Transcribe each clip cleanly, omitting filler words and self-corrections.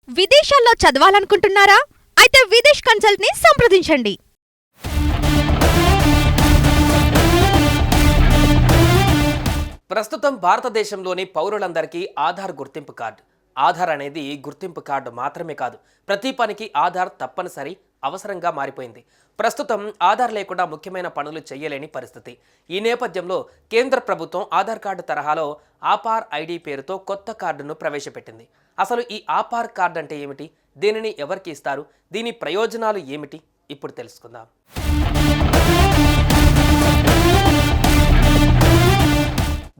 విదేశాల్లో చదవాలనుకుంటున్నారా? అయితే విదేశ్ కన్సల్ట్ ని సంప్రదించండి. ప్రస్తుతం భారతదేశంలోని పౌరులందరికీ ఆధార్ గుర్తింపు కార్డు. ఆధార్ అనేది గుర్తింపు కార్డు మాత్రమే కాదు, ప్రతి పనికి ఆధార్ తప్పనిసరి అవసరంగా మారిపోయింది. ప్రస్తుతం ఆధార్ లేకుండా ముఖ్యమైన పనులు చేయలేని పరిస్థితి. ఈ నేపథ్యంలో కేంద్ర ప్రభుత్వం ఆధార్ కార్డు తరహాలో ఆపార్ ఐడి పేరుతో కొత్త కార్డును ప్రవేశపెట్టింది. అసలు ఈ ఆపార్ కార్డు అంటే ఏమిటి? దీనిని ఎవరికి ఇస్తారు? దీని ప్రయోజనాలు ఏమిటి? ఇప్పుడు తెలుసుకుందాం.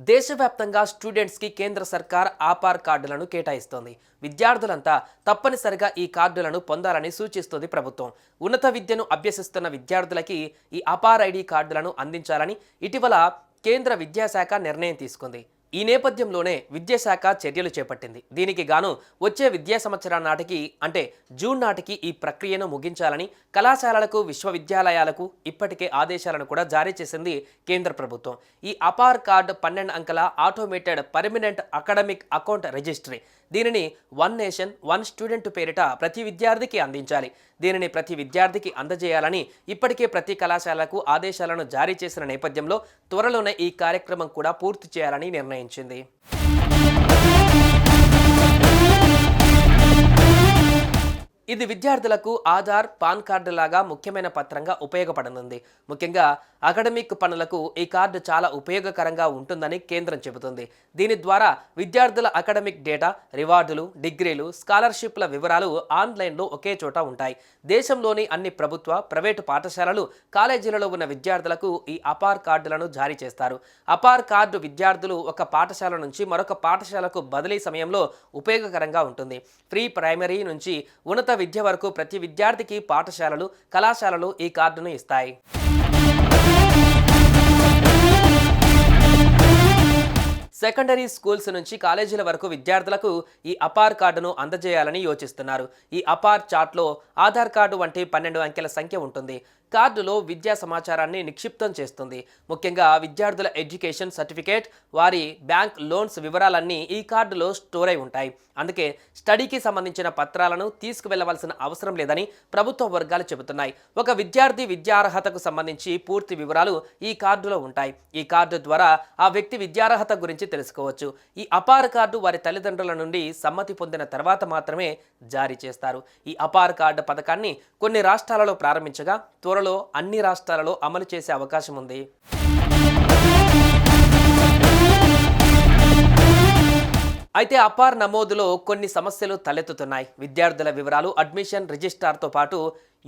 దేశవ్యాప్తంగా స్టూడెంట్స్కి కేంద్ర సర్కార్ ఆపార్ కార్డులను కేటాయిస్తోంది. విద్యార్థులంతా తప్పనిసరిగా ఈ కార్డులను పొందాలని సూచిస్తోంది ప్రభుత్వం. ఉన్నత విద్యను అభ్యసిస్తున్న విద్యార్థులకి ఈ ఆపార్ ఐడి కార్డులను అందించాలని ఇటీవల కేంద్ర విద్యాశాఖ నిర్ణయం తీసుకుంది. ఈ నేపథ్యంలోనే విద్యాశాఖ చర్యలు చేపట్టింది. దీనికి గాను వచ్చే విద్యా సంవత్సరం నాటికి అంటే జూన్ నాటికి ఈ ప్రక్రియను ముగించాలని కళాశాలలకు, విశ్వవిద్యాలయాలకు ఇప్పటికే ఆదేశాలను కూడా జారీ చేసింది కేంద్ర ప్రభుత్వం. ఈ అపార్ కార్డ్ 12 అంకెల automated permanent academic account registry. దీనిని వన్ నేషన్ వన్ స్టూడెంట్ పేరిట ప్రతి విద్యార్థికి అందించాలి. దీనిని ప్రతి విద్యార్థికి అందజేయాలని ఇప్పటికే ప్రతి కళాశాలకు ఆదేశాలను జారీ చేసిన నేపథ్యంలో త్వరలోనే ఈ కార్యక్రమం కూడా పూర్తి చేయాలని నిర్ణయించింది. ఇది విద్యార్థులకు ఆధార్, పాన్ కార్డు లాగా ముఖ్యమైన పత్రంగా ఉపయోగపడనుంది. ముఖ్యంగా అకాడమిక్ పనులకు ఈ కార్డు చాలా ఉపయోగకరంగా ఉంటుందని కేంద్రం చెబుతుంది. దీని ద్వారా విద్యార్థుల అకాడమిక్ డేటా, రివార్డులు, డిగ్రీలు, స్కాలర్షిప్ల వివరాలు ఆన్లైన్లో ఒకే చోట ఉంటాయి. దేశంలోని అన్ని ప్రభుత్వ, ప్రైవేటు పాఠశాలలు, కాలేజీలలో ఉన్న విద్యార్థులకు ఈ అపార్ కార్డులను జారీ చేస్తారు. అపార్ కార్డు విద్యార్థులు ఒక పాఠశాల నుంచి మరొక పాఠశాలకు బదిలీ సమయంలో ఉపయోగకరంగా ఉంటుంది. ప్రీ ప్రైమరీ నుంచి ఉన్నత విద్య వరకు ప్రతి విద్యార్థికి పాఠశాలలు, కళాశాలలు ఈ కార్డును ఇస్తాయి. సెకండరీ స్కూల్స్ నుంచి కాలేజీల వరకు విద్యార్థులకు ఈ అపార్ కార్డును అందజేయాలని యోచిస్తున్నారు. ఈ అపార్ చార్ట్లో ఆధార్ కార్డు వంటి 12 అంకెల సంఖ్య ఉంటుంది. కార్డులో విద్యా సమాచారాన్ని నిక్షిప్తం చేస్తుంది. ముఖ్యంగా విద్యార్థుల ఎడ్యుకేషన్ సర్టిఫికేట్, వారి బ్యాంక్ లోన్స్ వివరాలన్నీ ఈ కార్డులో స్టోర్ అయి ఉంటాయి. అందుకే స్టడీకి సంబంధించిన పత్రాలను తీసుకువెళ్లవలసిన అవసరం లేదని ప్రభుత్వ వర్గాలు చెబుతున్నాయి. ఒక విద్యార్థి విద్యార్హతకు సంబంధించి పూర్తి వివరాలు ఈ కార్డులో ఉంటాయి. ఈ కార్డు ద్వారా ఆ వ్యక్తి విద్యార్హత గురించి తెలుసుకోవచ్చు. ఈ అపార్ కార్డు వారి తల్లిదండ్రుల నుండి సమ్మతి పొందిన తర్వాత మాత్రమే జారీ చేస్తారు. ఈ అపార్ కార్డు పథకాన్ని కొన్ని రాష్ట్రాలలో ప్రారంభించగా త్వరలో అన్ని రాష్ట్రాలలో అమలు చేసే అవకాశం ఉంది. అయితే అపార్ నమోదులో కొన్ని సమస్యలు తలెత్తుతున్నాయి. విద్యార్థుల వివరాలు అడ్మిషన్ రిజిస్ట్రార్తో పాటు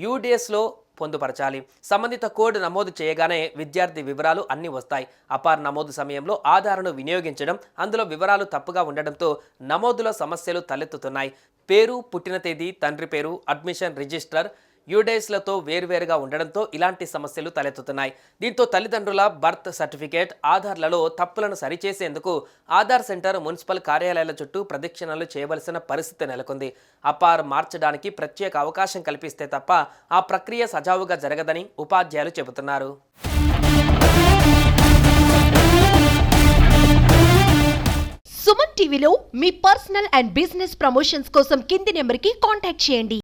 యూడిఎస్లో పొందుపరచాలి. సంబంధిత కోడ్ నమోదు చేయగానే విద్యార్థి వివరాలు అన్నీ వస్తాయి. అపార్ నమోదు సమయంలో ఆధార్ను వినియోగించడం, అందులో వివరాలు తప్పుగా ఉండడంతో నమోదులో సమస్యలు తలెత్తుతున్నాయి. పేరు, పుట్టిన తేదీ, తండ్రి పేరు, అడ్మిషన్ రిజిస్టర్ యూడేస్లతో వేరువేరుగా ఉండడంతో ఇలాంటి సమస్యలు తలెత్తుతున్నాయి. దీంతో తల్లిదండ్రుల బర్త్ సర్టిఫికేట్, ఆధార్లలో తప్పులను సరిచేసేందుకు ఆధార్ సెంటర్, మున్సిపల్ కార్యాలయాల చుట్టూ ప్రదక్షిణలు చేయవలసిన పరిస్థితి నెలకొంది. అపార్ మార్చడానికి ప్రత్యేక అవకాశం కల్పిస్తే తప్ప ఆ ప్రక్రియ సజావుగా జరగదని ఉపాధ్యాయులు చెబుతున్నారు. సుమన్ టీవీలో మీ పర్సనల్ అండ్ బిజినెస్ ప్రమోషన్స్ కోసం కింది నెంబర్కి కాంటాక్ట్ చేయండి.